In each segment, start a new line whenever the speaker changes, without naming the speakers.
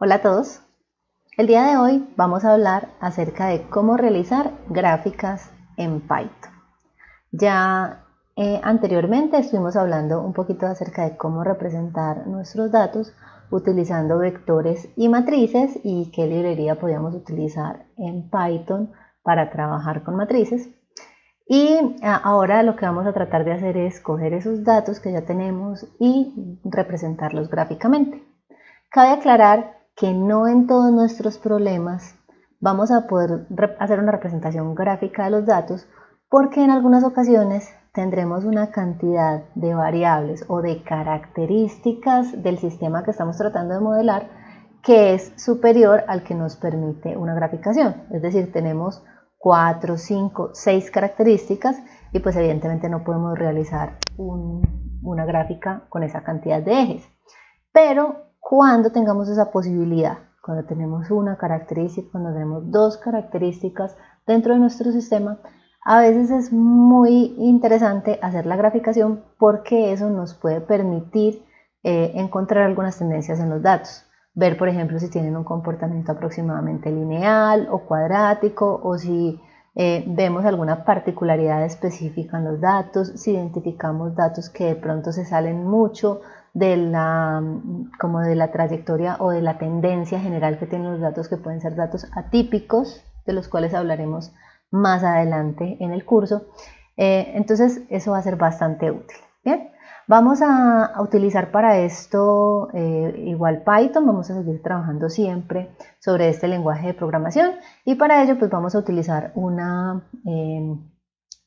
Hola a todos. El día de hoy vamos a hablar acerca de cómo realizar gráficas en Python. Ya anteriormente estuvimos hablando un poquito acerca de cómo representar nuestros datos utilizando vectores y matrices y qué librería podíamos utilizar en Python para trabajar con matrices. Y ahora lo que vamos a tratar de hacer es coger esos datos que ya tenemos y representarlos gráficamente. Cabe aclarar que no en todos nuestros problemas vamos a poder hacer una representación gráfica de los datos porque en algunas ocasiones tendremos una cantidad de variables o de características del sistema que estamos tratando de modelar que es superior al que nos permite una graficación. Es decir, tenemos 4, 5, 6 características y pues evidentemente no podemos realizar una gráfica con esa cantidad de ejes. Pero cuando tengamos esa posibilidad, cuando tenemos una característica, cuando tenemos dos características dentro de nuestro sistema, a veces es muy interesante hacer la graficación porque eso nos puede permitir encontrar algunas tendencias en los datos. Ver, por ejemplo, si tienen un comportamiento aproximadamente lineal o cuadrático o si vemos alguna particularidad específica en los datos, si identificamos datos que de pronto se salen mucho de la trayectoria o de la tendencia general que tienen los datos, que pueden ser datos atípicos, de los cuales hablaremos más adelante en el curso. Entonces eso va a ser bastante útil. Bien, vamos a utilizar para esto igual Python. Vamos a seguir trabajando siempre sobre este lenguaje de programación y para ello pues vamos a utilizar una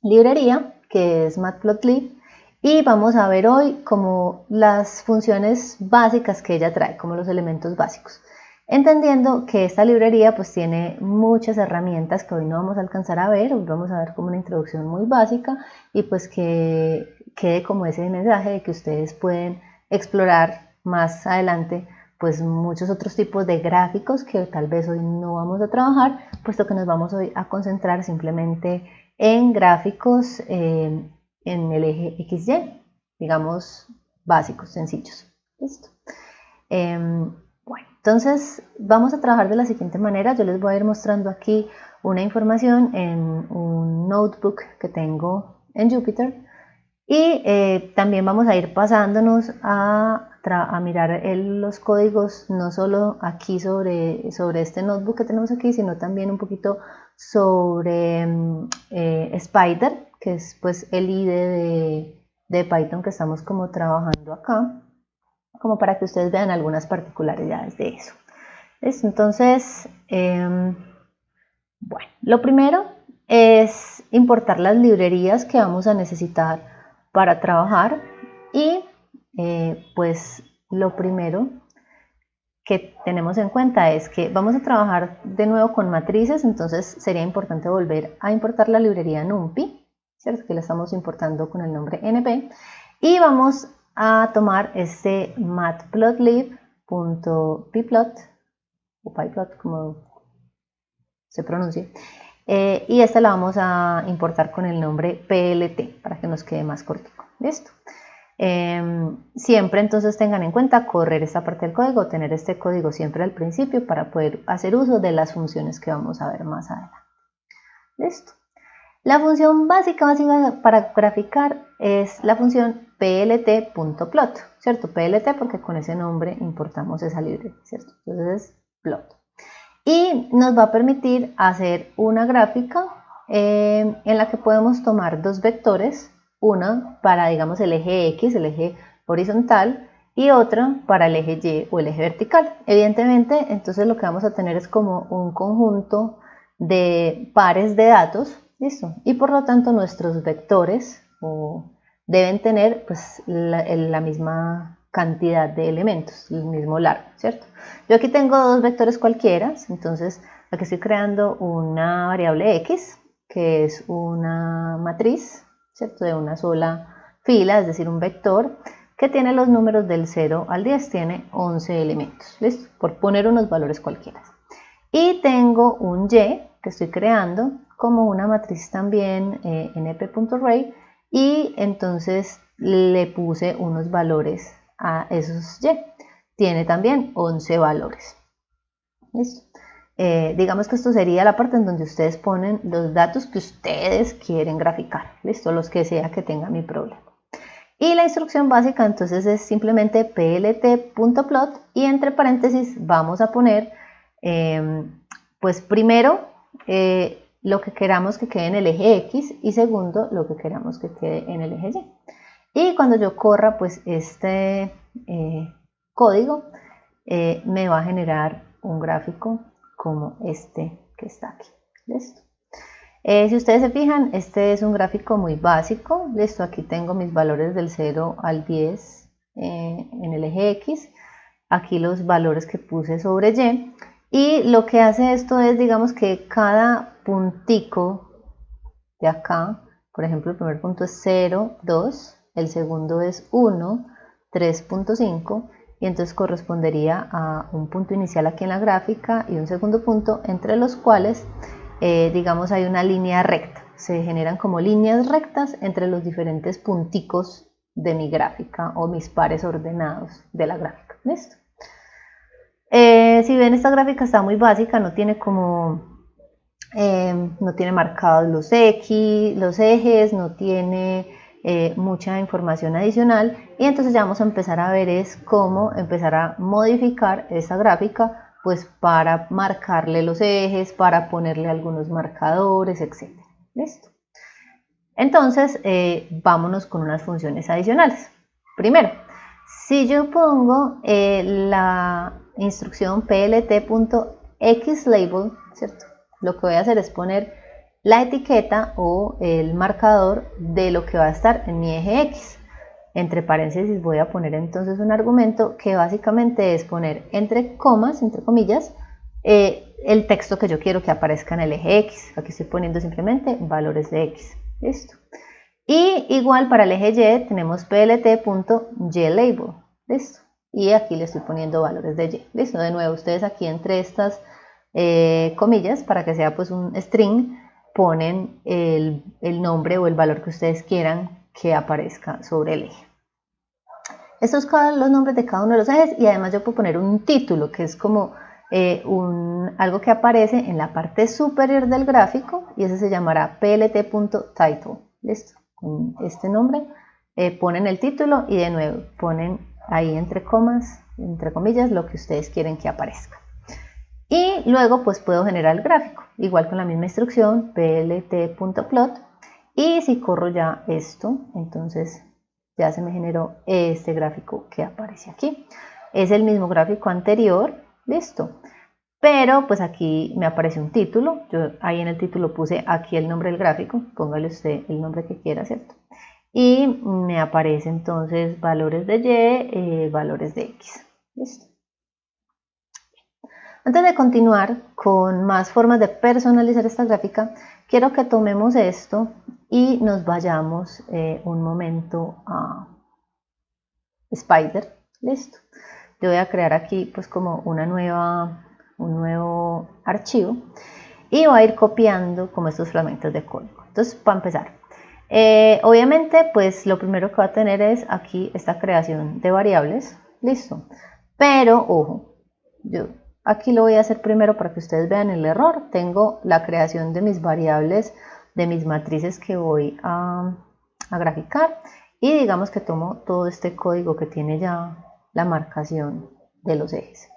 librería que es Matplotlib. Y vamos a ver hoy como las funciones básicas que ella trae, como los elementos básicos. Entendiendo que esta librería pues tiene muchas herramientas que hoy no vamos a alcanzar a ver, hoy vamos a ver como una introducción muy básica y pues que quede como ese mensaje de que ustedes pueden explorar más adelante pues muchos otros tipos de gráficos que tal vez hoy no vamos a trabajar, puesto que nos vamos hoy a concentrar simplemente en gráficos en el eje XY, digamos básicos, sencillos. ¿Listo? Bueno, entonces vamos a trabajar de la siguiente manera. Yo les voy a ir mostrando aquí una información en un notebook que tengo en Jupyter y también vamos a ir pasándonos a mirar los códigos no solo aquí sobre este notebook que tenemos aquí, sino también un poquito sobre Spider, que es pues el IDE de Python que estamos como trabajando acá, como para que ustedes vean algunas particularidades de eso. ¿Listo? Entonces, bueno, lo primero es importar las librerías que vamos a necesitar para trabajar y pues lo primero que tenemos en cuenta es que vamos a trabajar de nuevo con matrices, entonces sería importante volver a importar la librería NumPy, ¿cierto? Que la estamos importando con el nombre np, y vamos a tomar este matplotlib.pyplot o pyplot como se pronuncie, y esta la vamos a importar con el nombre plt para que nos quede más cortico. ¿Listo? Siempre entonces tengan en cuenta correr esta parte del código, tener este código siempre al principio para poder hacer uso de las funciones que vamos a ver más adelante. ¿Listo? La función básica para graficar es la función plt.plot, ¿cierto? PLT porque con ese nombre importamos esa librería, ¿cierto? Entonces es plot. Y nos va a permitir hacer una gráfica en la que podemos tomar dos vectores, una para digamos el eje X, el eje horizontal, y otra para el eje Y o el eje vertical. Evidentemente, entonces lo que vamos a tener es como un conjunto de pares de datos, ¿listo? Y por lo tanto nuestros vectores deben tener pues la misma cantidad de elementos, el mismo largo, ¿cierto? Yo aquí tengo dos vectores cualquiera, entonces aquí estoy creando una variable x, que es una matriz, ¿cierto? De una sola fila, es decir, un vector, que tiene los números del 0 al 10, tiene 11 elementos, ¿listo? Por poner unos valores cualquiera. Y tengo un y que estoy creando como una matriz también np.array, y entonces le puse unos valores a esos y. Tiene también 11 valores. ¿Listo? Digamos que esto sería la parte en donde ustedes ponen los datos que ustedes quieren graficar, ¿listo? Los que sea que tenga mi problema. Y la instrucción básica entonces es simplemente plt.plot y entre paréntesis vamos a poner pues primero lo que queramos que quede en el eje X y segundo lo que queramos que quede en el eje Y. Y cuando yo corra pues este código me va a generar un gráfico como este que está aquí. ¿Listo? Si ustedes se fijan, este es un gráfico muy básico. Listo, aquí tengo mis valores del 0 al 10 en el eje X. Aquí los valores que puse sobre Y. Y lo que hace esto es, digamos que cada puntico de acá, por ejemplo, el primer punto es 0, 2, el segundo es 1, 3.5, y entonces correspondería a un punto inicial aquí en la gráfica y un segundo punto, entre los cuales digamos hay una línea recta, se generan como líneas rectas entre los diferentes punticos de mi gráfica o mis pares ordenados de la gráfica. ¿Listo? Si ven, esta gráfica está muy básica, no tiene como no tiene marcados los ejes, no tiene mucha información adicional, y entonces ya vamos a empezar a ver es cómo empezar a modificar esta gráfica pues para marcarle los ejes, para ponerle algunos marcadores, etc. ¿Listo? Entonces vámonos con unas funciones adicionales. Primero, si yo pongo la instrucción plt.xlabel, ¿cierto? Lo que voy a hacer es poner la etiqueta o el marcador de lo que va a estar en mi eje X. Entre paréntesis voy a poner entonces un argumento que básicamente es poner entre comas, entre comillas, el texto que yo quiero que aparezca en el eje X. Aquí estoy poniendo simplemente valores de X. ¿Listo? Y igual para el eje Y tenemos plt.ylabel. ¿Listo? Y aquí le estoy poniendo valores de Y. ¿Listo? De nuevo, ustedes aquí entre estas comillas, para que sea pues un string, ponen el nombre o el valor que ustedes quieran que aparezca sobre el eje. Estos son los nombres de cada uno de los ejes, y además yo puedo poner un título que es como algo que aparece en la parte superior del gráfico, y ese se llamará plt.title. ¿Listo? Con este nombre ponen el título y de nuevo ponen ahí entre comas, entre comillas, lo que ustedes quieren que aparezca. Y luego pues puedo generar el gráfico, igual con la misma instrucción, plt.plot, y si corro ya esto, entonces ya se me generó este gráfico que aparece aquí. Es el mismo gráfico anterior, listo, pero pues aquí me aparece un título. Yo ahí en el título puse aquí el nombre del gráfico, póngale usted el nombre que quiera, ¿cierto? Y me aparece entonces valores de Y, valores de X, ¿listo? Antes de continuar con más formas de personalizar esta gráfica, quiero que tomemos esto y nos vayamos un momento a Spider. Listo. Yo voy a crear aquí pues como un nuevo archivo y voy a ir copiando como estos fragmentos de código. Entonces, para empezar, obviamente pues lo primero que va a tener es aquí esta creación de variables. Listo. Pero ojo, yo aquí lo voy a hacer primero para que ustedes vean el error. Tengo la creación de mis variables, de mis matrices que voy a graficar, y digamos que tomo todo este código que tiene ya la marcación de los ejes.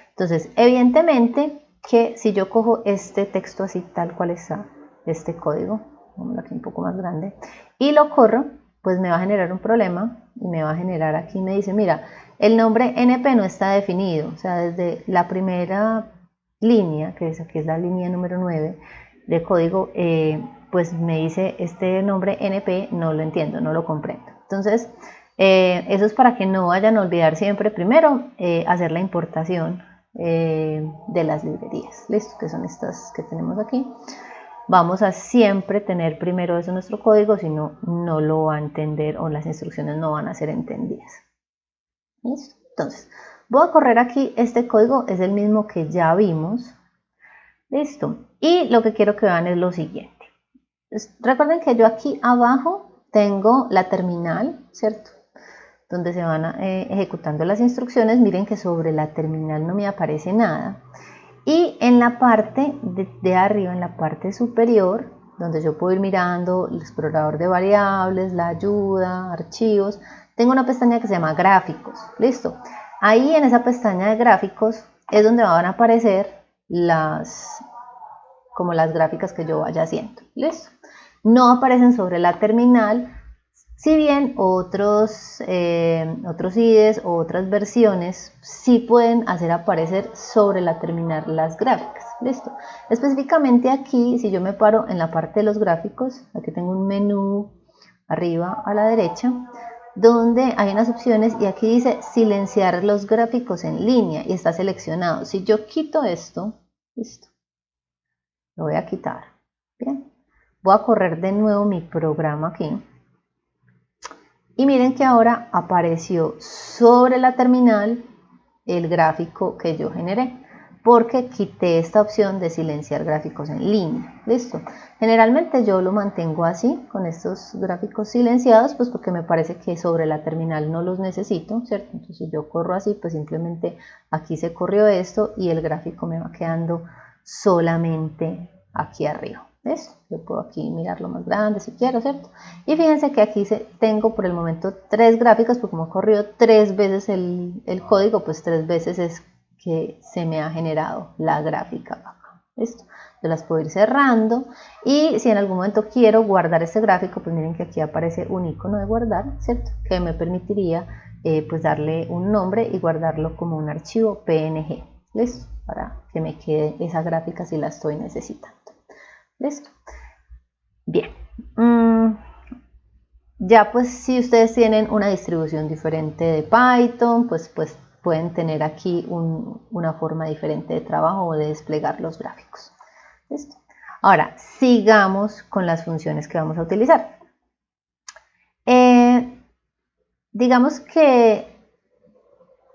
Entonces, evidentemente que si yo cojo este texto así tal cual está, este código, pongo aquí un poco más grande, y lo corro, pues me va a generar un problema y me va a generar aquí, me dice, mira, el nombre NP no está definido, o sea, desde la primera línea, que es aquí es la línea número 9 de código, pues me dice este nombre NP no lo entiendo, no lo comprendo. Entonces, eso es para que no vayan a olvidar siempre primero hacer la importación de las librerías, listo, que son estas que tenemos aquí. Vamos a siempre tener primero eso en nuestro código, si no, no lo va a entender o las instrucciones no van a ser entendidas. ¿Listo? Entonces, voy a correr aquí este código, es el mismo que ya vimos. Listo. Y lo que quiero que vean es lo siguiente. Recuerden que yo aquí abajo tengo la terminal, ¿cierto? Donde se van ejecutando las instrucciones. Miren que sobre la terminal no me aparece nada. Y en la parte de arriba, en la parte superior, donde yo puedo ir mirando el explorador de variables, la ayuda, archivos, tengo una pestaña que se llama gráficos, listo. Ahí en esa pestaña de gráficos es donde van a aparecer las gráficas que yo vaya haciendo, listo. No aparecen sobre la terminal, si bien otros IDEs o otras versiones sí pueden hacer aparecer sobre la terminal las gráficas, listo. Específicamente aquí, si yo me paro en la parte de los gráficos, aquí tengo un menú arriba a la derecha, donde hay unas opciones y aquí dice silenciar los gráficos en línea y está seleccionado. Si yo quito esto, listo, lo voy a quitar, bien, voy a correr de nuevo mi programa aquí y miren que ahora apareció sobre la terminal el gráfico que yo generé porque quité esta opción de silenciar gráficos en línea, listo. Generalmente yo lo mantengo así, con estos gráficos silenciados, pues porque me parece que sobre la terminal no los necesito, ¿cierto? Entonces si yo corro así, pues simplemente aquí se corrió esto y el gráfico me va quedando solamente aquí arriba. ¿Ves? Yo puedo aquí mirarlo más grande si quiero, ¿cierto? Y fíjense que aquí tengo por el momento 3 gráficas, porque como he corrido 3 veces el código, pues 3 veces es que se me ha generado la gráfica acá. ¿Listo? Yo las puedo ir cerrando y si en algún momento quiero guardar este gráfico, pues miren que aquí aparece un icono de guardar, ¿cierto? Que me permitiría pues darle un nombre y guardarlo como un archivo PNG, ¿listo? Para que me quede esa gráfica si la estoy necesitando. ¿Listo? Bien. Ya pues si ustedes tienen una distribución diferente de Python, pues pueden tener aquí una forma diferente de trabajo o de desplegar los gráficos. ¿Listo? Ahora, sigamos con las funciones que vamos a utilizar. Digamos que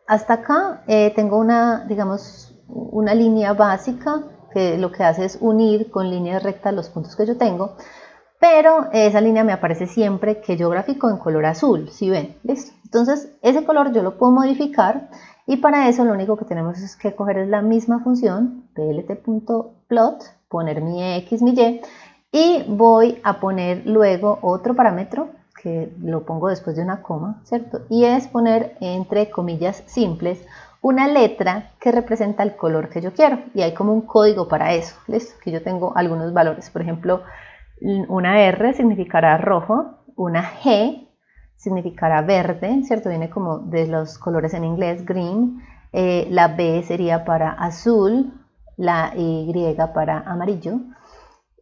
hasta acá tengo una línea básica que lo que hace es unir con líneas rectas los puntos que yo tengo, pero esa línea me aparece siempre que yo grafico en color azul, ¿sí ven? ¿Listo? Entonces ese color yo lo puedo modificar y para eso lo único que tenemos es que coger es la misma función plt.plot, poner mi x, mi y voy a poner luego otro parámetro que lo pongo después de una coma, ¿cierto? Y es poner entre comillas simples una letra que representa el color que yo quiero y hay como un código para eso, ¿listo? Que yo tengo algunos valores, por ejemplo, una R significará rojo, una G significará verde, ¿cierto? Viene como de los colores en inglés, green, la B sería para azul, la Y para amarillo,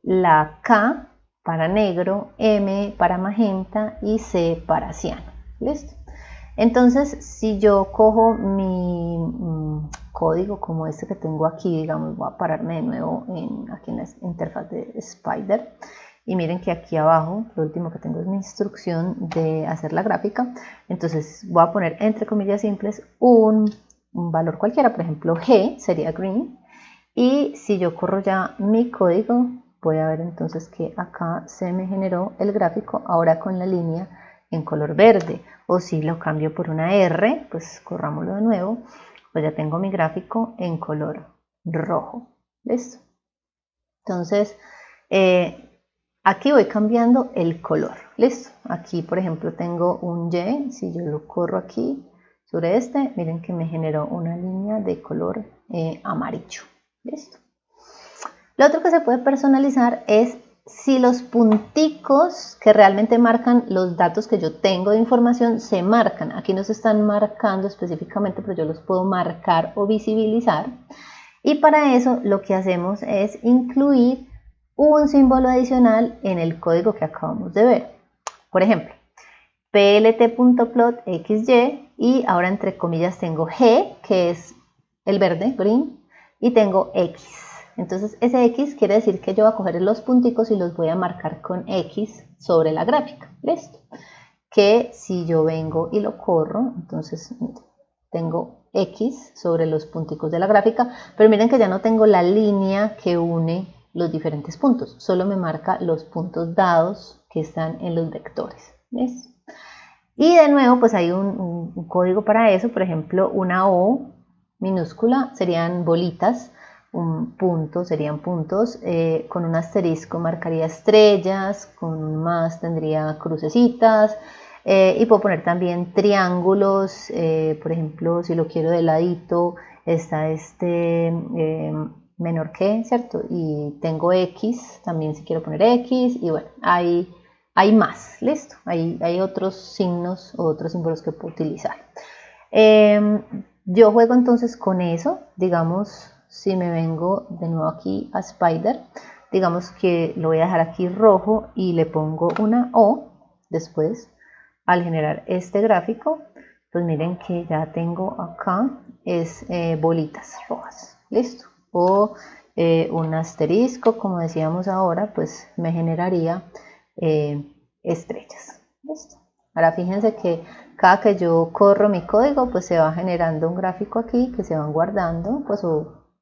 la K para negro, M para magenta y C para ciano, ¿listo? Entonces, si yo cojo mi código como este que tengo aquí, digamos, voy a pararme de nuevo aquí en la interfaz de Spider y miren que aquí abajo, lo último que tengo es mi instrucción de hacer la gráfica. Entonces voy a poner entre comillas simples un valor cualquiera, por ejemplo G sería green, y si yo corro ya mi código, voy a ver entonces que acá se me generó el gráfico ahora con la línea en color verde, o si lo cambio por una R, pues corrámoslo de nuevo, pues ya tengo mi gráfico en color rojo. ¿Listo? Entonces aquí voy cambiando el color. ¿Listo? Aquí por ejemplo tengo un Y, si yo lo corro aquí sobre este, miren que me generó una línea de color amarillo. ¿Listo? Lo otro que se puede personalizar es si los punticos que realmente marcan los datos que yo tengo de información se marcan. Aquí no se están marcando específicamente, pero yo los puedo marcar o visibilizar. Y para eso lo que hacemos es incluir un símbolo adicional en el código que acabamos de ver. Por ejemplo, plt.plot xy y ahora entre comillas tengo G, que es el verde, green, y tengo X. Entonces ese X quiere decir que yo voy a coger los punticos y los voy a marcar con X sobre la gráfica. ¿Listo? Que si yo vengo y lo corro, entonces tengo X sobre los punticos de la gráfica, pero miren que ya no tengo la línea que une los diferentes puntos, solo me marca los puntos dados que están en los vectores. ¿Ves? Y de nuevo pues hay un código para eso, por ejemplo una O minúscula serían bolitas, un punto, serían puntos, con un asterisco marcaría estrellas, con un más tendría crucecitas, y puedo poner también triángulos, por ejemplo, si lo quiero de ladito, está menor que, ¿cierto? Y tengo X, también si quiero poner X, y bueno, hay más, listo, hay otros signos o otros símbolos que puedo utilizar. Yo juego entonces con eso, digamos, si me vengo de nuevo aquí a Spider, digamos que lo voy a dejar aquí rojo y le pongo una O después. Al generar este gráfico, pues miren que ya tengo acá bolitas rojas, listo, o un asterisco, como decíamos ahora, pues me generaría estrellas, listo. Ahora fíjense que cada que yo corro mi código, pues se va generando un gráfico aquí que se van guardando, pues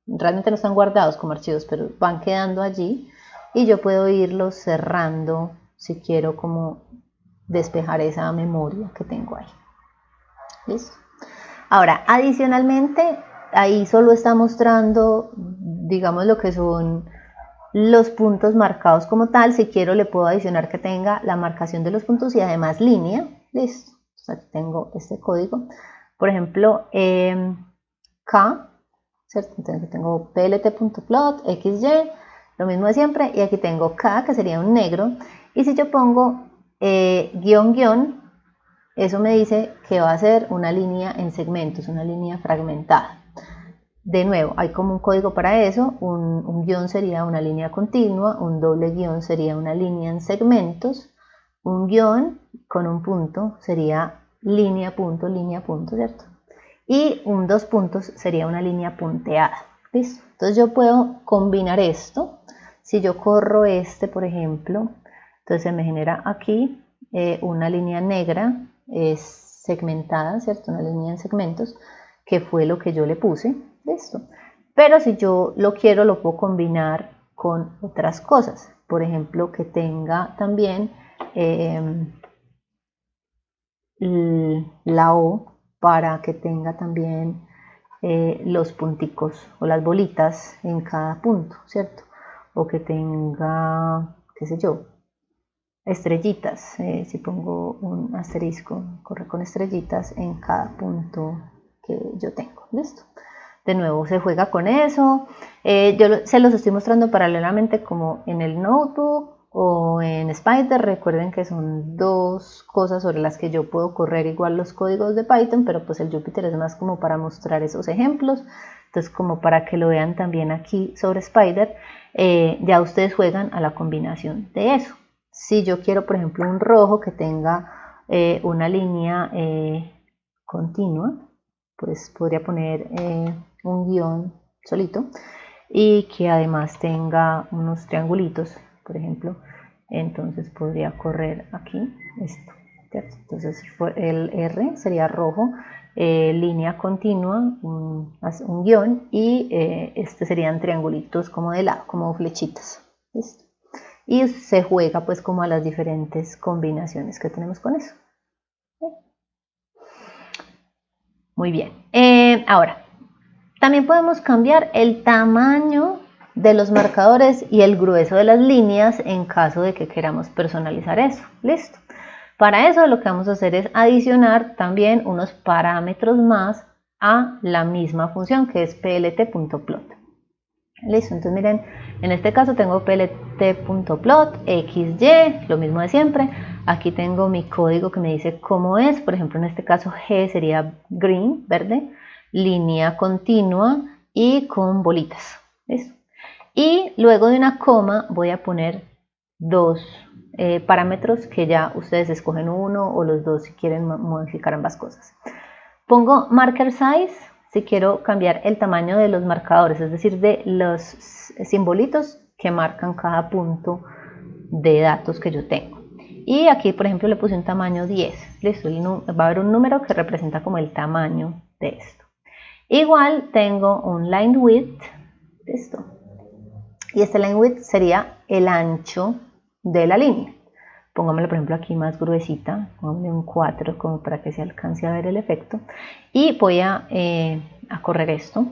realmente no están guardados como archivos, pero van quedando allí y yo puedo irlos cerrando si quiero como despejar esa memoria que tengo ahí. ¿Listo? Ahora, adicionalmente, ahí solo está mostrando, digamos, lo que son los puntos marcados como tal. Si quiero, le puedo adicionar que tenga la marcación de los puntos y además línea. Listo. Aquí tengo este código. Por ejemplo, K, ¿cierto? Entonces tengo plt.plot, xy, lo mismo de siempre. Y aquí tengo K, que sería un negro. Y si yo pongo guión guión, eso me dice que va a ser una línea en segmentos, una línea fragmentada. De nuevo, hay como un código para eso. Un guión sería una línea continua, un doble guión sería una línea en segmentos, un guión con un punto sería línea punto, ¿cierto? Y un dos puntos sería una línea punteada. ¿Listo? Entonces yo puedo combinar esto. Si yo corro por ejemplo, entonces me genera aquí una línea negra segmentada, ¿cierto? Una línea en segmentos, que fue lo que yo le puse. Listo. Pero si yo lo quiero, lo puedo combinar con otras cosas. Por ejemplo, que tenga también la O, para que tenga también los punticos o las bolitas en cada punto, ¿cierto? O que tenga, qué sé yo, estrellitas. Si pongo un asterisco, corre con estrellitas en cada punto que yo tengo. ¿Listo? De nuevo se juega con eso. Yo se los estoy mostrando paralelamente como en el notebook o en Spider. Recuerden que son dos cosas sobre las que yo puedo correr igual los códigos de Python, pero pues el Jupyter es más como para mostrar esos ejemplos. Entonces, como para que lo vean también aquí sobre Spider, ya ustedes juegan a la combinación de eso. Si yo quiero, por ejemplo, un rojo que tenga una línea continua, pues podría poner un guión solito y que además tenga unos triangulitos, por ejemplo. Entonces podría correr aquí esto, ¿cierto? Entonces el R sería rojo, línea continua, un guión, y serían triangulitos como de lado, como flechitas. ¿Listo? Y se juega pues como a las diferentes combinaciones que tenemos con eso. Muy bien. Ahora, también podemos cambiar el tamaño de los marcadores y el grueso de las líneas en caso de que queramos personalizar eso. Listo. Para eso lo que vamos a hacer es adicionar también unos parámetros más a la misma función, que es plt.plot. Listo, entonces miren, en este caso tengo plt.plot, xy, lo mismo de siempre. Aquí tengo mi código que me dice cómo es. Por ejemplo, en este caso G sería green, verde, línea continua y con bolitas. ¿Listo? Y luego de una coma voy a poner dos parámetros que ya ustedes escogen uno o los dos si quieren modificar ambas cosas. Pongo marker size si quiero cambiar el tamaño de los marcadores, es decir, de los simbolitos que marcan cada punto de datos que yo tengo. Y aquí, por ejemplo, le puse un tamaño 10. Listo, va a haber un número que representa como el tamaño de esto. Igual tengo un line width, listo. Y este line width sería el ancho de la línea. Pongámoslo, por ejemplo, aquí más gruesita, pongámosle un 4 como para que se alcance a ver el efecto. Y voy a correr esto.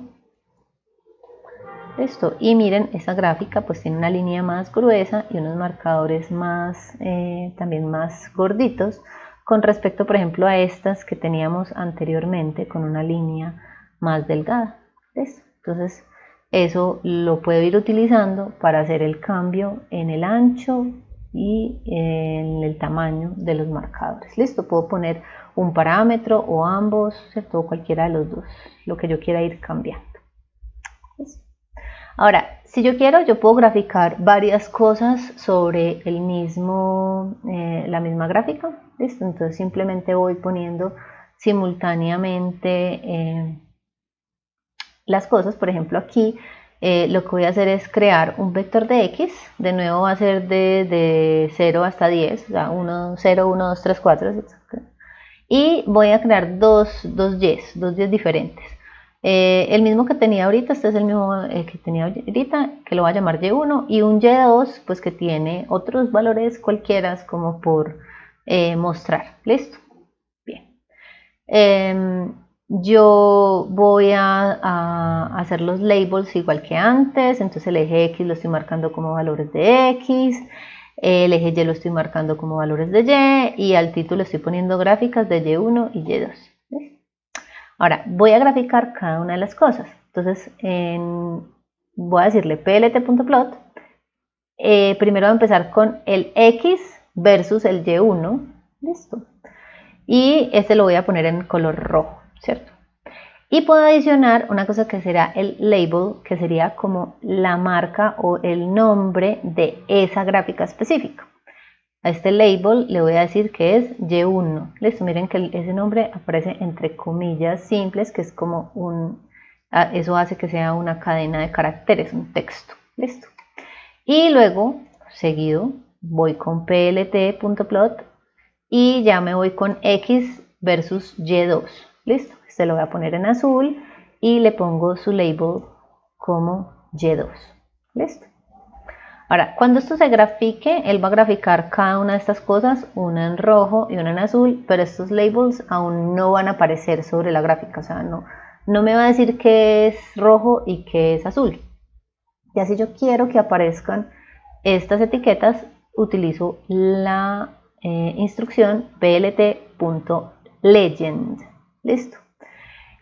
Listo, y miren, esta gráfica pues tiene una línea más gruesa y unos marcadores más, también más gorditos, con respecto, por ejemplo, a estas que teníamos anteriormente con una línea más delgada. ¿Listo? Entonces, eso lo puedo ir utilizando para hacer el cambio en el ancho y en el tamaño de los marcadores. Listo, puedo poner un parámetro o ambos, ¿cierto? O cualquiera de los dos, lo que yo quiera ir cambiando. ¿Listo? Ahora, si yo quiero, yo puedo graficar varias cosas sobre el mismo, la misma gráfica. ¿Listo? Entonces simplemente voy poniendo simultáneamente las cosas. Por ejemplo, aquí lo que voy a hacer es crear un vector de X. De nuevo va a ser de 0 hasta 10, o sea, 1, 0, 1, 2, 3, 4. Y voy a crear dos Y's diferentes. El mismo que tenía ahorita, este es el mismo que tenía ahorita, que lo voy a llamar Y1, y un Y2 pues que tiene otros valores cualquiera como por mostrar. ¿Listo? Bien. Yo voy a hacer los labels igual que antes, entonces el eje X lo estoy marcando como valores de X, el eje Y lo estoy marcando como valores de Y, y al título estoy poniendo gráficas de Y1 y Y2. ¿Listo? Ahora, voy a graficar cada una de las cosas. Entonces, voy a decirle plt.plot. Primero voy a empezar con el X versus el Y1. Listo. Y este lo voy a poner en color rojo, ¿cierto? Y puedo adicionar una cosa que será el label, que sería como la marca o el nombre de esa gráfica específica. A este label le voy a decir que es Y1. Listo, miren que ese nombre aparece entre comillas simples, que es como eso hace que sea una cadena de caracteres, un texto. Listo. Y luego, seguido, voy con plt.plot y ya me voy con X versus Y2. Listo, este lo voy a poner en azul y le pongo su label como Y2. Listo. Ahora, cuando esto se grafique, él va a graficar cada una de estas cosas, una en rojo y una en azul, pero estos labels aún no van a aparecer sobre la gráfica, o sea, no me va a decir que es rojo y que es azul. Y así yo quiero que aparezcan estas etiquetas, utilizo la instrucción plt.legend. Listo.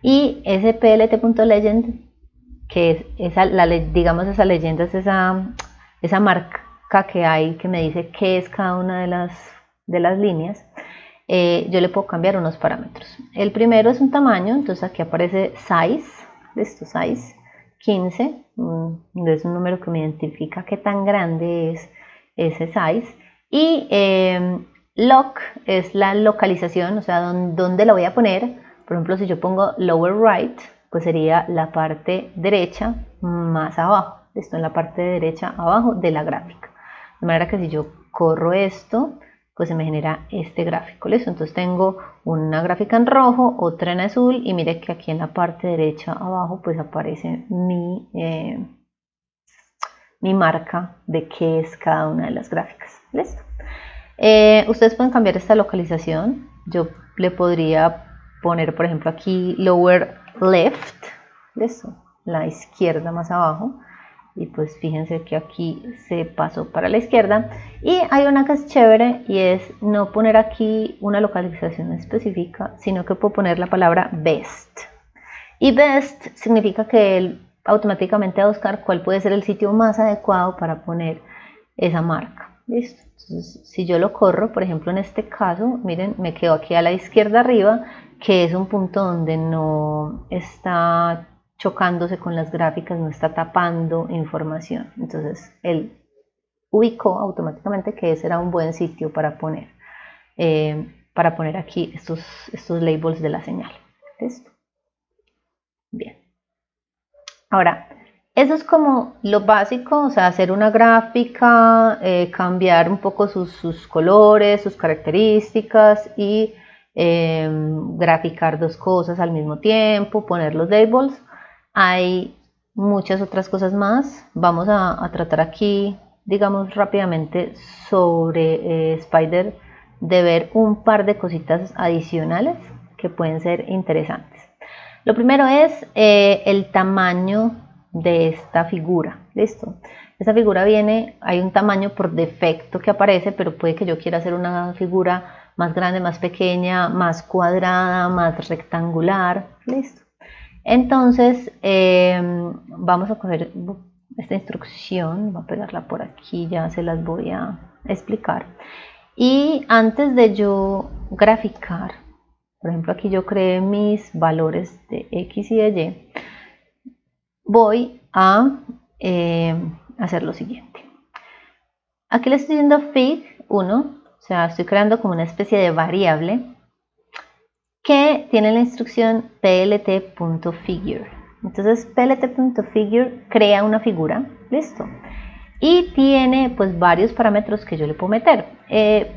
Y ese plt.legend, que es digamos esa leyenda, es esa marca que hay que me dice qué es cada una de las líneas, yo le puedo cambiar unos parámetros. El primero es un tamaño, entonces aquí aparece size, listo, size 15, es un número que me identifica qué tan grande es ese size, y loc es la localización, o sea, dónde la voy a poner. Por ejemplo, si yo pongo lower right, pues sería la parte derecha más abajo. Esto en la parte derecha abajo de la gráfica. De manera que si yo corro esto, pues se me genera este gráfico. ¿Listo? Entonces tengo una gráfica en rojo, otra en azul, y mire que aquí en la parte derecha abajo pues aparece mi marca de qué es cada una de las gráficas. ¿Listo? Ustedes pueden cambiar esta localización. Yo le podría poner, por ejemplo, aquí lower left. ¿Listo? La izquierda más abajo. Y pues fíjense que aquí se pasó para la izquierda. Y hay una que es chévere y es no poner aquí una localización específica, sino que puedo poner la palabra best. Y best significa que él automáticamente va a buscar cuál puede ser el sitio más adecuado para poner esa marca. ¿Listo? Entonces, si yo lo corro, por ejemplo en este caso, miren, me quedo aquí a la izquierda arriba, que es un punto donde no está chocándose con las gráficas, no está tapando información. Entonces él ubicó automáticamente que ese era un buen sitio para poner aquí estos labels de la señal. ¿Listo? Bien. Ahora, eso es como lo básico, o sea, hacer una gráfica, cambiar un poco sus colores, sus características y graficar dos cosas al mismo tiempo, poner los labels. Hay muchas otras cosas más. Vamos a tratar aquí, digamos rápidamente, sobre Spider, de ver un par de cositas adicionales que pueden ser interesantes. Lo primero es el tamaño de esta figura. Listo. Esta figura viene, hay un tamaño por defecto que aparece, pero puede que yo quiera hacer una figura más grande, más pequeña, más cuadrada, más rectangular. Listo. Entonces vamos a coger esta instrucción, voy a pegarla por aquí, ya se las voy a explicar. Y antes de yo graficar, por ejemplo aquí yo creé mis valores de X y de Y, voy a hacer lo siguiente. Aquí le estoy diciendo fig1, o sea, estoy creando como una especie de variable que tiene la instrucción plt.figure. Entonces plt.figure crea una figura, listo, y tiene pues varios parámetros que yo le puedo meter.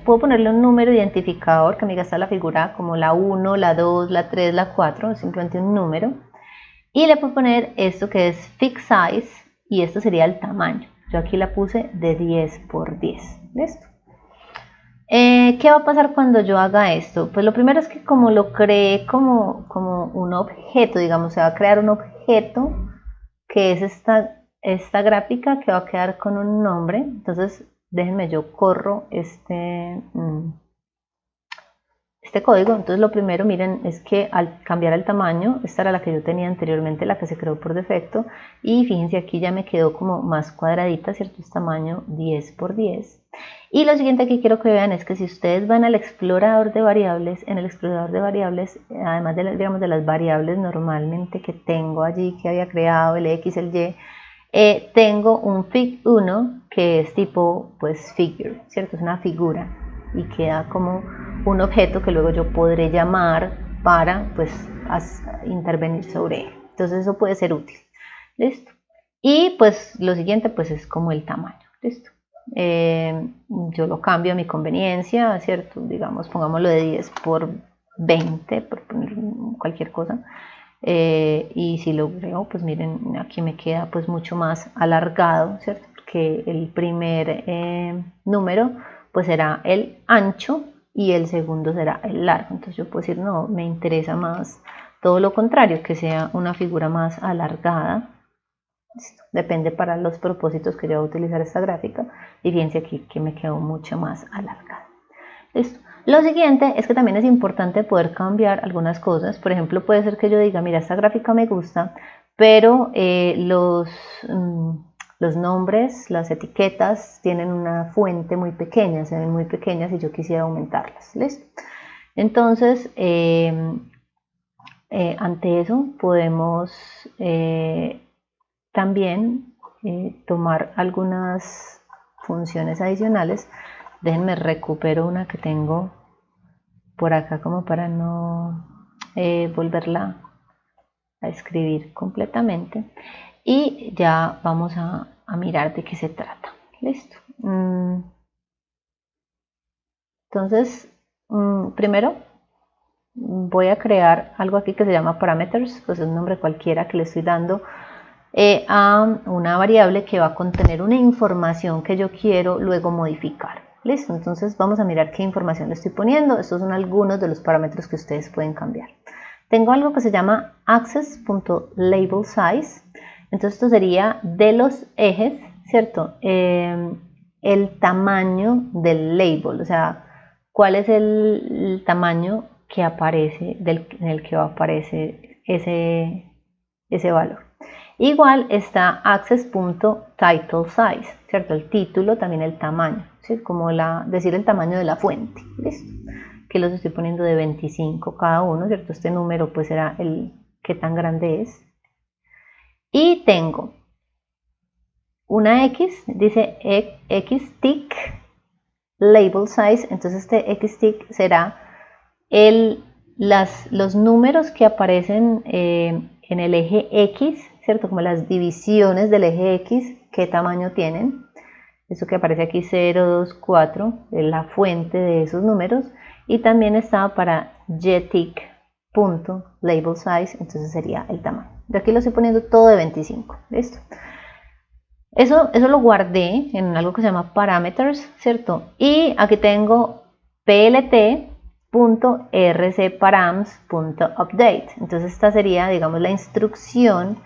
Puedo ponerle un número identificador que me diga está la figura, como la 1, la 2, la 3, la 4, simplemente un número, y le puedo poner esto que es fig size, y esto sería el tamaño. Yo aquí la puse de 10 por 10, listo. ¿Qué va a pasar cuando yo haga esto? Pues lo primero es que como lo creé como un objeto, digamos, se va a crear un objeto que es esta gráfica que va a quedar con un nombre. Entonces déjenme, yo corro este código. Entonces lo primero, miren, es que al cambiar el tamaño, esta era la que yo tenía anteriormente, la que se creó por defecto, y fíjense aquí ya me quedó como más cuadradita, ¿cierto? Es tamaño 10 por 10. Y lo siguiente que quiero que vean es que si ustedes van al explorador de variables, en el explorador de variables, además de, digamos, de las variables normalmente que tengo allí, que había creado, el X, el Y, tengo un fig1 que es tipo pues figure, ¿cierto? Es una figura y queda como un objeto que luego yo podré llamar para pues intervenir sobre él. Entonces eso puede ser útil, ¿listo? Y pues lo siguiente pues es como el tamaño, ¿listo? Yo lo cambio a mi conveniencia, ¿cierto? Digamos, pongámoslo de 10 por 20, por poner cualquier cosa. Y si lo creo, pues miren, aquí me queda pues mucho más alargado, ¿cierto? Porque el primer número pues será el ancho y el segundo será el largo. Entonces yo puedo decir, no, me interesa más todo lo contrario, que sea una figura más alargada. Listo. Depende para los propósitos que yo voy a utilizar esta gráfica, y fíjense aquí que me quedó mucho más alargada. Listo. Lo siguiente es que también es importante poder cambiar algunas cosas. Por ejemplo, puede ser que yo diga, mira, esta gráfica me gusta, pero los nombres, las etiquetas tienen una fuente muy pequeña, se ven muy pequeñas y yo quisiera aumentarlas. ¿Listo? Entonces, ante eso podemos también tomar algunas funciones adicionales. Déjenme recupero una que tengo por acá como para no volverla a escribir completamente, y ya vamos a mirar de qué se trata. Listo. Entonces primero voy a crear algo aquí que se llama parameters, pues es un nombre cualquiera que le estoy dando a una variable que va a contener una información que yo quiero luego modificar. Listo, entonces vamos a mirar qué información le estoy poniendo. Estos son algunos de los parámetros que ustedes pueden cambiar. Tengo algo que se llama access.labelSize. Entonces esto sería de los ejes, ¿cierto? El tamaño del label, o sea, cuál es el tamaño que aparece, en el que va a aparecer ese valor. Igual está access.titleSize, ¿cierto? El título, también el tamaño, ¿sí? Como decir el tamaño de la fuente, ¿listo? Que los estoy poniendo de 25 cada uno, ¿cierto? Este número pues será el que tan grande es. Y tengo una X, dice xtick label size, entonces este xtick será los números que aparecen en el eje X, ¿cierto? Como las divisiones del eje X, qué tamaño tienen. Eso que aparece aquí 0, 2, 4, es la fuente de esos números. Y también está para gtick.labelSize, entonces sería el tamaño. Yo aquí lo estoy poniendo todo de 25, ¿listo? Eso lo guardé en algo que se llama parameters, ¿cierto? Y aquí tengo plt.rcparams.update. Entonces esta sería, digamos, la instrucción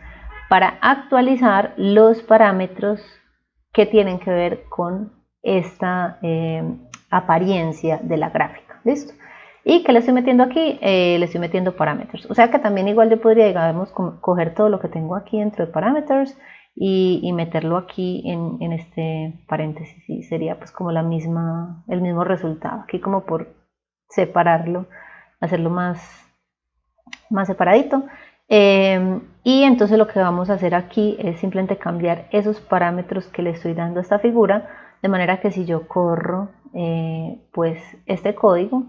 para actualizar los parámetros que tienen que ver con esta apariencia de la gráfica. ¿Listo? ¿Y qué le estoy metiendo aquí? Le estoy metiendo parámetros. O sea que también igual yo podría, digamos, coger todo lo que tengo aquí dentro de parámetros y meterlo aquí en este paréntesis, y sería pues como el mismo resultado. Aquí como por separarlo, hacerlo más separadito. Y entonces lo que vamos a hacer aquí es simplemente cambiar esos parámetros que le estoy dando a esta figura, de manera que si yo corro pues este código,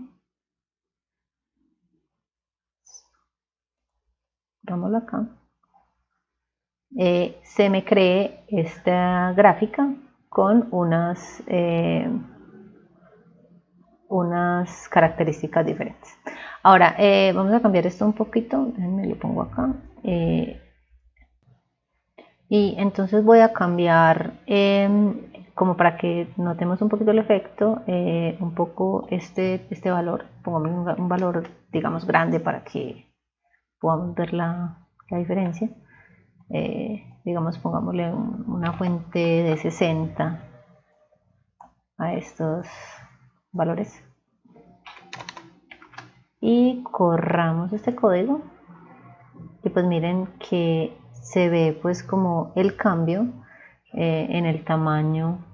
dámoslo acá, se me cree esta gráfica con unas características diferentes. Ahora vamos a cambiar esto un poquito, déjenme lo pongo acá, y entonces voy a cambiar como para que notemos un poquito el efecto, un poco este valor, pongamos un valor digamos grande para que podamos ver la diferencia. Digamos, pongámosle una fuente de 60 a estos valores y corramos este código, y pues miren que se ve pues como el cambio en el tamaño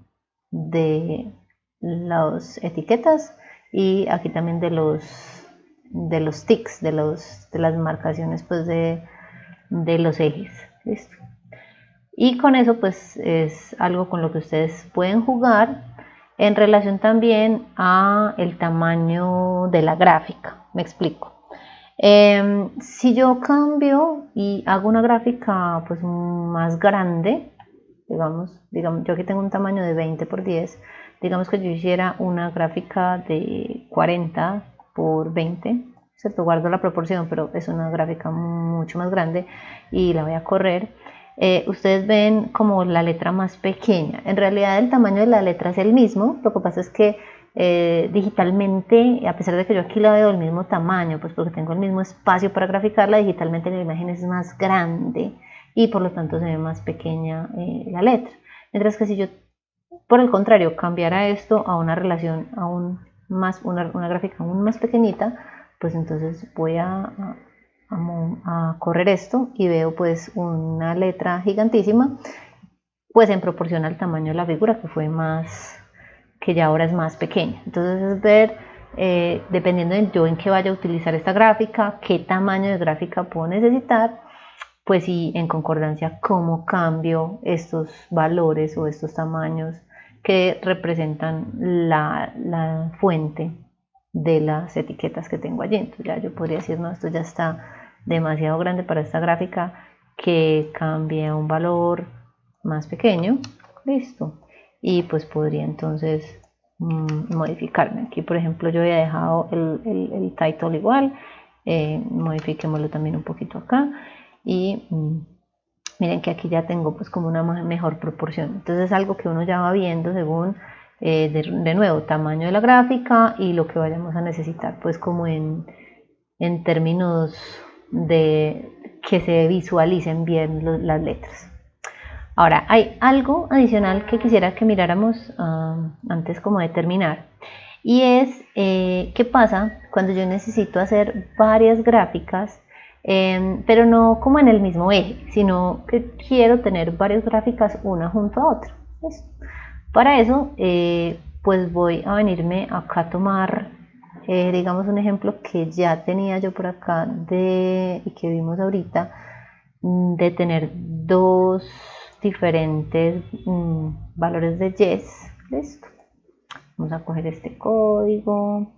de las etiquetas, y aquí también de los ticks, de las marcaciones pues de los ejes. ¿Listo? Y con eso pues es algo con lo que ustedes pueden jugar en relación también a el tamaño de la gráfica. Me explico. Si yo cambio y hago una gráfica pues más grande, digamos yo aquí tengo un tamaño de 20 por 10, digamos que yo hiciera una gráfica de 40 por 20, ¿cierto? Guardo la proporción, pero es una gráfica mucho más grande y la voy a correr. Ustedes ven como la letra más pequeña. En realidad el tamaño de la letra es el mismo, lo que pasa es que digitalmente, a pesar de que yo aquí la veo del mismo tamaño, pues porque tengo el mismo espacio para graficarla, digitalmente la imagen es más grande y por lo tanto se ve más pequeña la letra. Mientras que si yo, por el contrario, cambiara esto a una relación aún más, una gráfica aún más pequeñita, pues entonces voy a correr esto y veo pues una letra gigantísima, pues en proporción al tamaño de la figura que ya ahora es más pequeña. Entonces es ver, dependiendo de yo en qué vaya a utilizar esta gráfica, qué tamaño de gráfica puedo necesitar, pues y en concordancia cómo cambio estos valores o estos tamaños que representan la fuente de las etiquetas que tengo allí. Entonces ya yo podría decir, no, esto ya está demasiado grande para esta gráfica, que cambie a un valor más pequeño. Listo. Y pues podría entonces modificarme. Aquí por ejemplo yo había dejado el title igual, modifiquémoslo también un poquito acá, y miren que aquí ya tengo pues como una mejor proporción. Entonces es algo que uno ya va viendo según de nuevo tamaño de la gráfica y lo que vayamos a necesitar pues como en términos de que se visualicen bien las letras. Ahora hay algo adicional que quisiera que miráramos antes como de terminar, y es qué pasa cuando yo necesito hacer varias gráficas, pero no como en el mismo eje, sino que quiero tener varias gráficas una junto a otra. Para eso pues voy a venirme acá a tomar digamos un ejemplo que ya tenía yo por acá y que vimos ahorita, de tener dos diferentes valores de yes. Listo. Vamos a coger este código,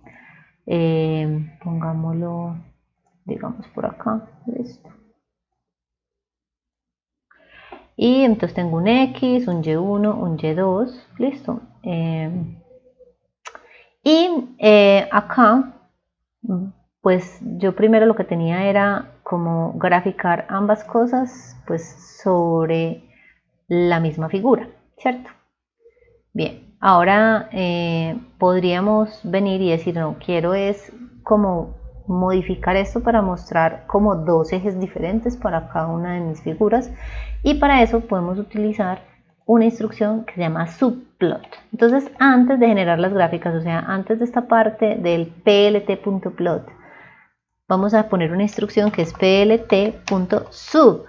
pongámoslo digamos por acá. Listo. Y entonces tengo un X, un Y1, un Y2, listo. Acá, pues yo primero lo que tenía era como graficar ambas cosas pues sobre la misma figura, ¿cierto? Bien, ahora podríamos venir y decir, no, quiero es como modificar esto para mostrar como dos ejes diferentes para cada una de mis figuras, y para eso podemos utilizar una instrucción que se llama subplot. Entonces, antes de generar las gráficas, o sea, antes de esta parte del plt.plot, vamos a poner una instrucción que es plt.subplot.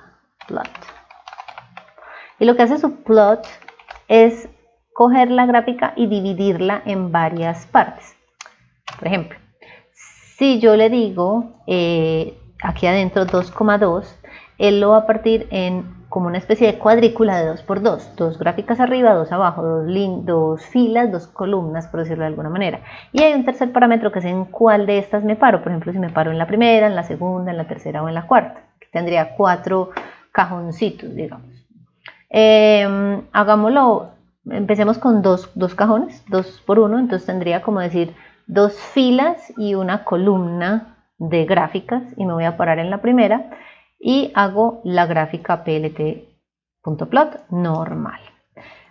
Y lo que hace subplot es coger la gráfica y dividirla en varias partes. Por ejemplo, si yo le digo aquí adentro 2,2, él lo va a partir en como una especie de cuadrícula de 2×2, dos gráficas arriba, dos abajo, dos filas, dos columnas, por decirlo de alguna manera. Y hay un tercer parámetro que es en cuál de estas me paro. Por ejemplo, si me paro en la primera, en la segunda, en la tercera o en la cuarta. Tendría 4 cajoncitos, digamos. Hagámoslo, empecemos con dos cajones, 2×1, entonces tendría como decir 2 filas y una columna de gráficas, y me voy a parar en la primera y hago la gráfica plt.plot normal.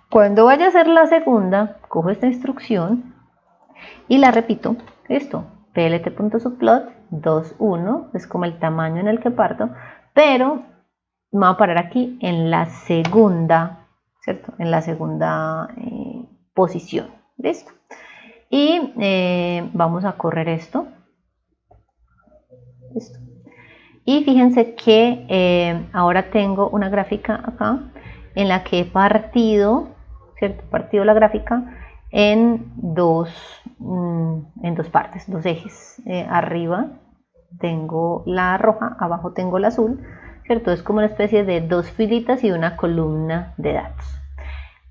Cuando vaya a hacer la segunda, cojo esta instrucción y la repito, esto, plt.subplot 2,1, es como el tamaño en el que parto, pero me voy a parar aquí en la segunda, ¿cierto? En la segunda posición, ¿listo? Y vamos a correr esto. ¿Listo? Y fíjense que ahora tengo una gráfica acá en la que he partido, ¿cierto? Partido la gráfica en dos partes, dos ejes. Arriba tengo la roja, abajo tengo la azul, ¿cierto? Es como una especie de dos filitas y una columna de datos.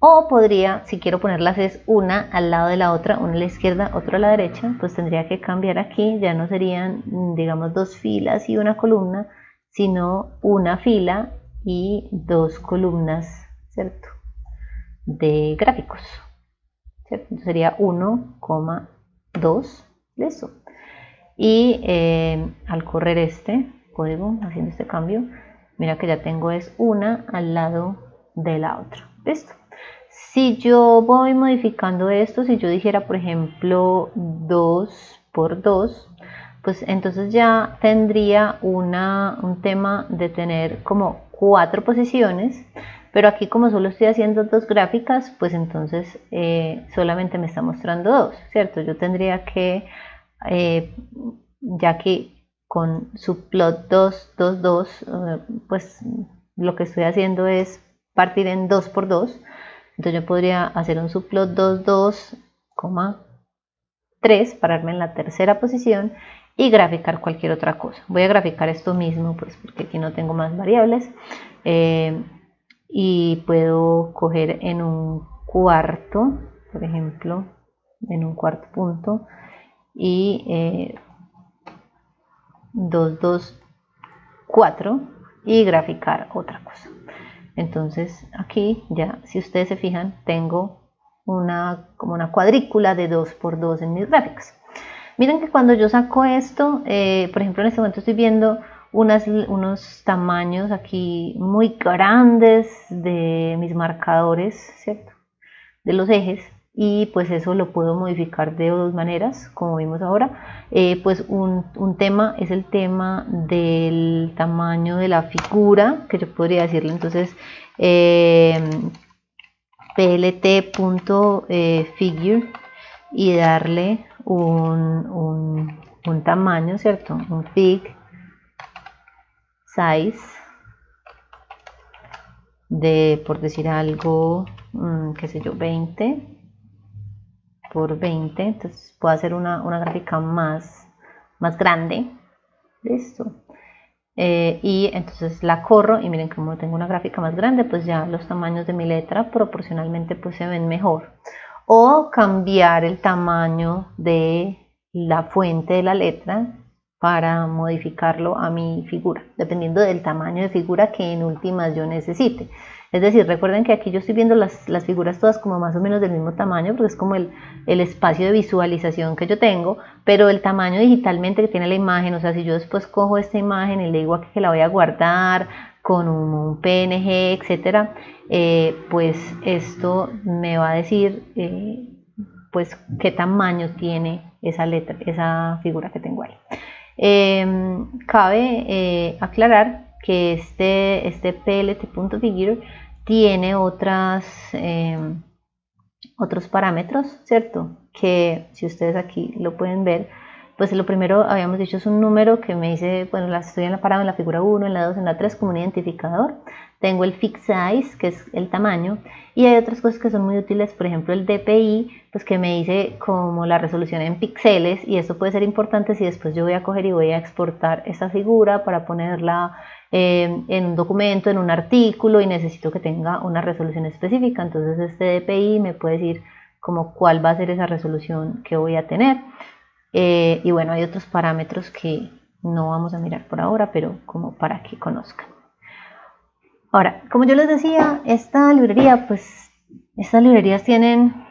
O podría, si quiero ponerlas es una al lado de la otra, una a la izquierda, otra a la derecha, pues tendría que cambiar aquí, ya no serían, digamos, dos filas y una columna, sino una fila y dos columnas, ¿cierto? De gráficos, ¿cierto? Entonces sería 1,2, listo. Y al correr este código, haciendo este cambio, mira que ya tengo es una al lado de la otra, listo. Si yo voy modificando esto, si yo dijera por ejemplo 2×2, pues entonces ya tendría un tema de tener como 4 posiciones, pero aquí como solo estoy haciendo 2 gráficas, pues entonces solamente me está mostrando 2, ¿cierto? Yo tendría que, ya que con subplot 2×2, pues lo que estoy haciendo es partir en 2×2, entonces yo podría hacer un subplot 2,2,3, pararme en la tercera posición y graficar cualquier otra cosa. Voy a graficar esto mismo, pues porque aquí no tengo más variables, y puedo coger en un cuarto, por ejemplo, en un cuarto punto, y 2,2,4 y graficar otra cosa. Entonces aquí ya, si ustedes se fijan, tengo como una cuadrícula de 2×2 en mis gráficas. Miren que cuando yo saco esto, por ejemplo en este momento estoy viendo unos tamaños aquí muy grandes de mis marcadores, ¿cierto? De los ejes, y pues eso lo puedo modificar de dos maneras, como vimos ahora. Pues un tema es el tema del tamaño de la figura, que yo podría decirle entonces plt.figure y darle un tamaño, ¿cierto? Un fig size de, por decir algo, qué sé yo, 20 por 20, entonces puedo hacer una gráfica más grande, listo, y entonces la corro y miren como tengo una gráfica más grande, pues ya los tamaños de mi letra proporcionalmente pues se ven mejor. O cambiar el tamaño de la fuente de la letra para modificarlo a mi figura, dependiendo del tamaño de figura que en últimas yo necesite. Es decir, recuerden que aquí yo estoy viendo las figuras todas como más o menos del mismo tamaño, porque es como el espacio de visualización que yo tengo, pero el tamaño digitalmente que tiene la imagen, o sea, si yo después cojo esta imagen y le digo aquí que la voy a guardar con un PNG, etcétera, pues esto me va a decir pues qué tamaño tiene esa letra, esa figura que tengo ahí. Cabe aclarar que este plt.figure tiene otros parámetros, ¿cierto? Que si ustedes aquí lo pueden ver, pues lo primero habíamos dicho es un número que me dice, bueno, estoy parado en la figura 1, en la 2, en la 3 como un identificador. Tengo el fixed size, que es el tamaño, y hay otras cosas que son muy útiles, por ejemplo el DPI, pues que me dice como la resolución en píxeles, y esto puede ser importante si después yo voy a coger y voy a exportar esa figura para ponerla en un documento, en un artículo, y necesito que tenga una resolución específica. Entonces este DPI me puede decir como cuál va a ser esa resolución que voy a tener. Y bueno, hay otros parámetros que no vamos a mirar por ahora, pero como para que conozcan. Ahora, como yo les decía, estas librerías tienen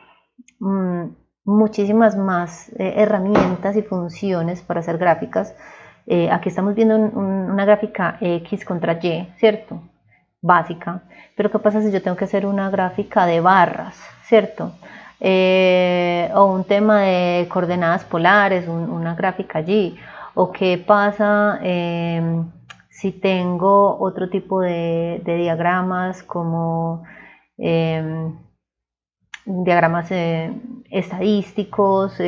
muchísimas más herramientas y funciones para hacer gráficas. Aquí estamos viendo una gráfica X contra Y, ¿cierto? Básica. Pero ¿qué pasa si yo tengo que hacer una gráfica de barras, ¿cierto? O un tema de coordenadas polares, una gráfica allí. O qué pasa si tengo otro tipo de diagramas como diagramas estadísticos,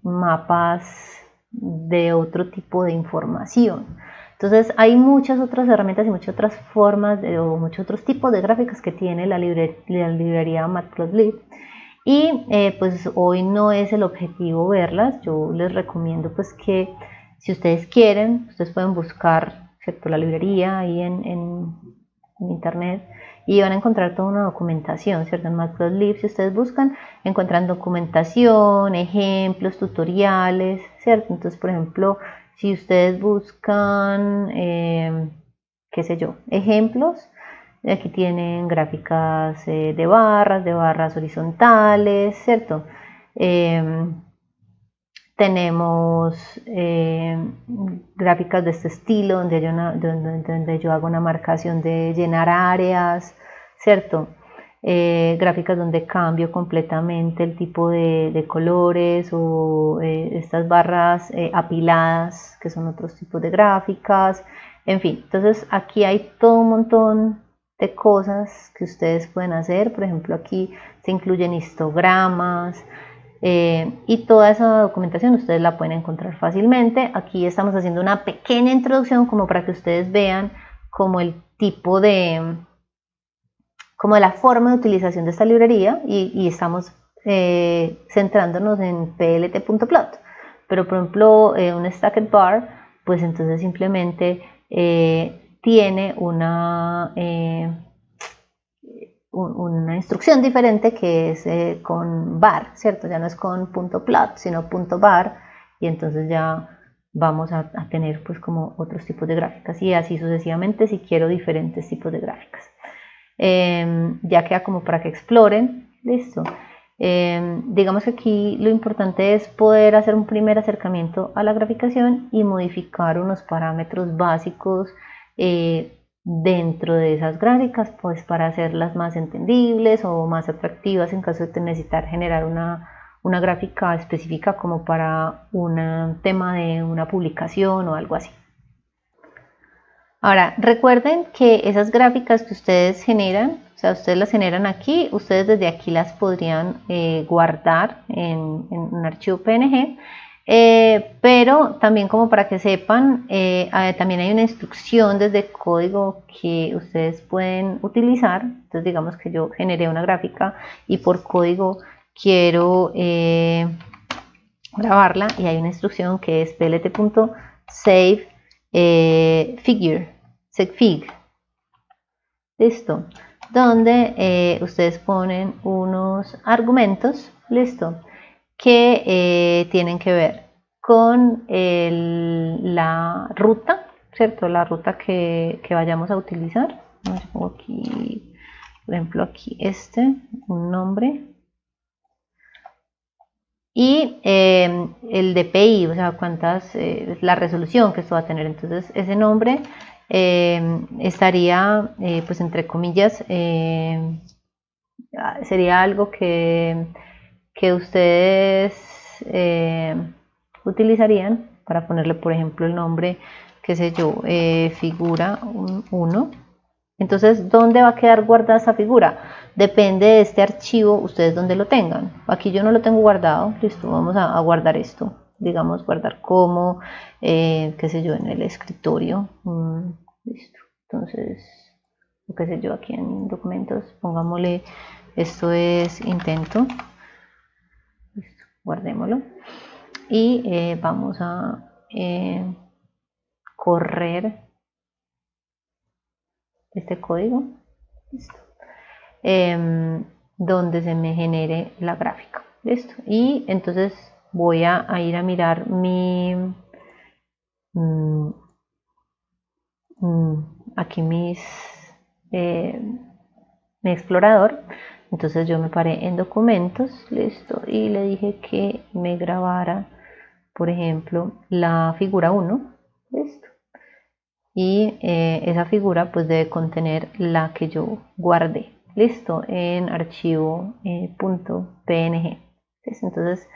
mapas de otro tipo de información. Entonces hay muchas otras herramientas y muchas otras formas o muchos otros tipos de gráficas que tiene la librería Matplotlib. Y pues hoy no es el objetivo verlas. Yo les recomiendo pues que si ustedes quieren, ustedes pueden buscar, ¿cierto?, la librería ahí en internet, y van a encontrar toda una documentación, ¿cierto? En Matplotlib, si ustedes buscan, encuentran documentación, ejemplos, tutoriales, ¿cierto? Entonces, por ejemplo, si ustedes buscan, qué sé yo, ejemplos, aquí tienen gráficas de barras horizontales, ¿cierto? Tenemos gráficas de este estilo donde yo hago una marcación de llenar áreas, ¿cierto? Gráficas donde cambio completamente el tipo de colores, o estas barras apiladas, que son otros tipos de gráficas, en fin. Entonces aquí hay todo un montón de cosas que ustedes pueden hacer. Por ejemplo, aquí se incluyen histogramas, y toda esa documentación ustedes la pueden encontrar fácilmente. Aquí estamos haciendo una pequeña introducción como para que ustedes vean como el tipo de, como la forma de utilización de esta librería, y estamos centrándonos en plt.plot. Pero por ejemplo un stacked bar, pues entonces simplemente tiene una instrucción diferente, que es con bar, ¿cierto? Ya no es con .plot, sino .bar, y entonces ya vamos a tener pues como otros tipos de gráficas, y así sucesivamente si quiero diferentes tipos de gráficas. Ya queda como para que exploren, listo. Digamos que aquí lo importante es poder hacer un primer acercamiento a la graficación y modificar unos parámetros básicos dentro de esas gráficas, pues para hacerlas más entendibles o más atractivas en caso de necesitar generar una gráfica específica como para un tema de una publicación o algo así. Ahora, recuerden que esas gráficas que ustedes generan, o sea, ustedes las generan aquí, ustedes desde aquí las podrían guardar en un archivo PNG, pero también como para que sepan, también hay una instrucción desde código que ustedes pueden utilizar. Entonces digamos que yo generé una gráfica y por código quiero grabarla, y hay una instrucción que es plt.save figure, segfig, listo, donde ustedes ponen unos argumentos, listo, que tienen que ver con la ruta, ¿cierto? La ruta que vayamos a utilizar. Pongo aquí, por ejemplo, aquí un nombre, y el DPI, o sea, la resolución que esto va a tener. Entonces ese nombre estaría, pues entre comillas, sería algo que ustedes utilizarían para ponerle, por ejemplo, el nombre, qué sé yo, figura 1. Entonces, ¿dónde va a quedar guardada esa figura? Depende de este archivo, ustedes donde lo tengan. Aquí yo no lo tengo guardado, listo, vamos a guardar esto. Digamos, guardar como, qué sé yo, en el escritorio. Listo, entonces, qué sé yo, aquí en documentos, pongámosle, esto es intento. Listo, guardémoslo. Y vamos a correr este código. Listo. Donde se me genere la gráfica. Listo. Y entonces voy a ir a mirar aquí mi explorador. Entonces yo me paré en documentos, listo, y le dije que me grabara, por ejemplo, la figura 1, listo. Y esa figura pues debe contener la que yo guardé, listo, en archivo .png. Entonces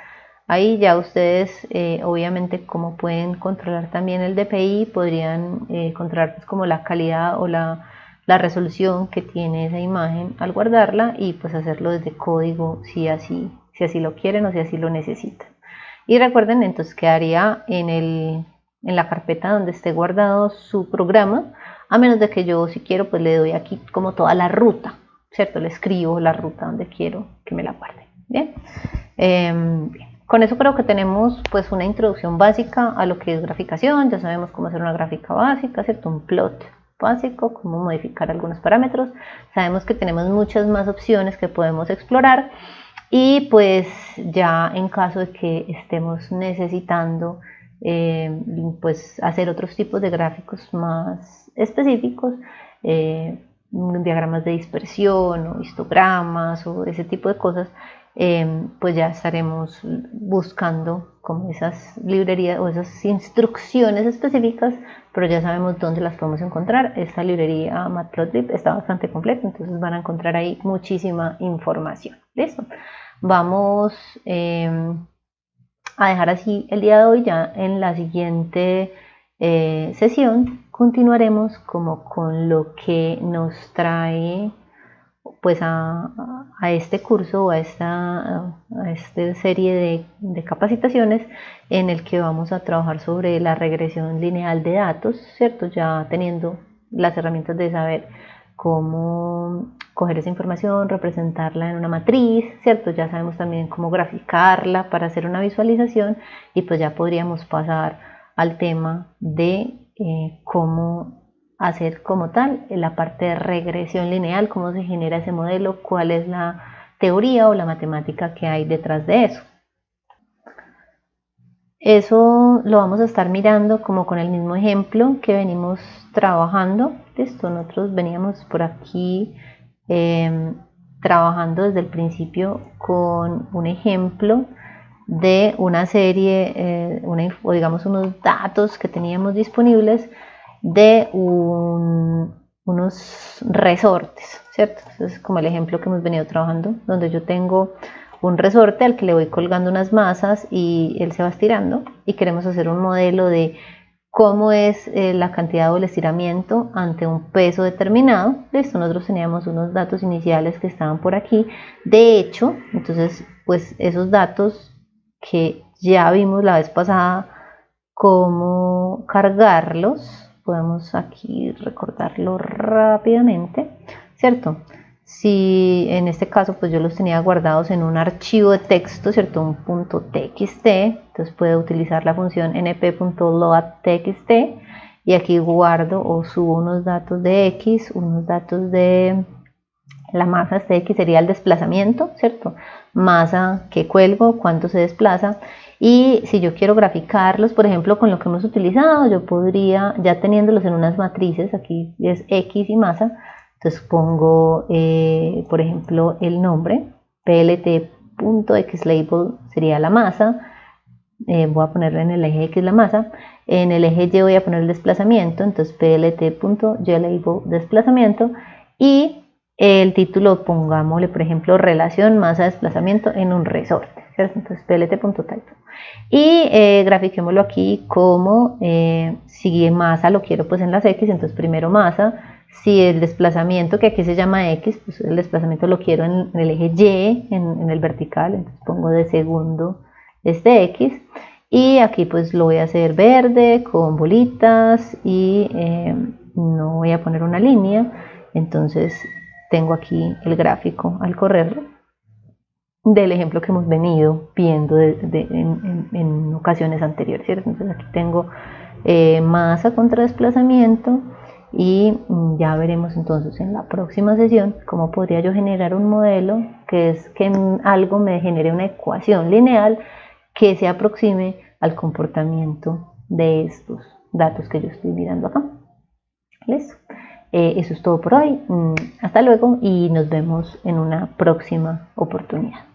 ahí ya ustedes obviamente, como pueden controlar también el DPI, podrían controlar pues como la calidad o la resolución que tiene esa imagen al guardarla, y pues hacerlo desde código si así lo quieren o si así lo necesitan. Y recuerden, entonces quedaría en la carpeta donde esté guardado su programa, a menos de que yo, si quiero, pues le doy aquí como toda la ruta, ¿cierto? Le escribo la ruta donde quiero que me la guarde. Bien. Con eso creo que tenemos pues una introducción básica a lo que es graficación. Ya sabemos cómo hacer una gráfica básica, ¿cierto? Un plot básico, cómo modificar algunos parámetros. Sabemos que tenemos muchas más opciones que podemos explorar, y pues ya en caso de que estemos necesitando pues hacer otros tipos de gráficos más específicos, diagramas de dispersión o histogramas o ese tipo de cosas, pues ya estaremos buscando como esas librerías o esas instrucciones específicas, pero ya sabemos dónde las podemos encontrar. Esta librería Matplotlib está bastante completa, entonces van a encontrar ahí muchísima información. ¿Listo? Vamos a dejar así el día de hoy. Ya en la siguiente sesión continuaremos como con lo que nos trae pues a este curso o a esta serie de capacitaciones, en el que vamos a trabajar sobre la regresión lineal de datos, ¿cierto? Ya teniendo las herramientas de saber cómo coger esa información, representarla en una matriz, ¿cierto? Ya sabemos también cómo graficarla para hacer una visualización, y pues ya podríamos pasar al tema de cómo hacer como tal la parte de regresión lineal, cómo se genera ese modelo, cuál es la teoría o la matemática que hay detrás de eso. Eso lo vamos a estar mirando como con el mismo ejemplo que venimos trabajando. Listo, nosotros veníamos por aquí trabajando desde el principio con un ejemplo de una serie, o digamos unos datos que teníamos disponibles de unos resortes, ¿cierto? Entonces, como el ejemplo que hemos venido trabajando, donde yo tengo un resorte al que le voy colgando unas masas y él se va estirando, y queremos hacer un modelo de cómo es la cantidad o el estiramiento ante un peso determinado. Listo, nosotros teníamos unos datos iniciales que estaban por aquí. De hecho, entonces, pues esos datos que ya vimos la vez pasada, cómo cargarlos, podemos aquí recordarlo rápidamente, ¿cierto? Si en este caso pues yo los tenía guardados en un archivo de texto, ¿cierto? Un .txt, entonces puedo utilizar la función np.loadtxt, y aquí guardo o subo unos datos de x, unos datos de la masa. Este x sería el desplazamiento, ¿cierto? Masa que cuelgo, cuánto se desplaza. Y si yo quiero graficarlos, por ejemplo, con lo que hemos utilizado, yo podría, ya teniéndolos en unas matrices, aquí es x y masa, entonces pongo, por ejemplo, el nombre, plt.xlabel sería la masa, voy a ponerle en el eje x la masa, en el eje y voy a poner el desplazamiento, entonces plt.ylabel desplazamiento, y el título pongámosle, por ejemplo, relación masa-desplazamiento en un resorte. ¿cierto? Entonces plt.type. Y grafiquémoslo aquí como si masa lo quiero pues en las X, entonces primero masa. Si el desplazamiento, que aquí se llama X, pues el desplazamiento lo quiero en el eje Y, en el vertical, entonces pongo de segundo este X. Y aquí pues lo voy a hacer verde con bolitas y no voy a poner una línea. Entonces tengo aquí el gráfico al correrlo del ejemplo que hemos venido viendo en ocasiones anteriores, ¿cierto? Entonces aquí tengo masa contra desplazamiento y ya veremos entonces en la próxima sesión cómo podría yo generar un modelo que es que en algo me genere una ecuación lineal que se aproxime al comportamiento de estos datos que yo estoy mirando acá. ¿Listo? Eso es todo por hoy. Hasta luego y nos vemos en una próxima oportunidad.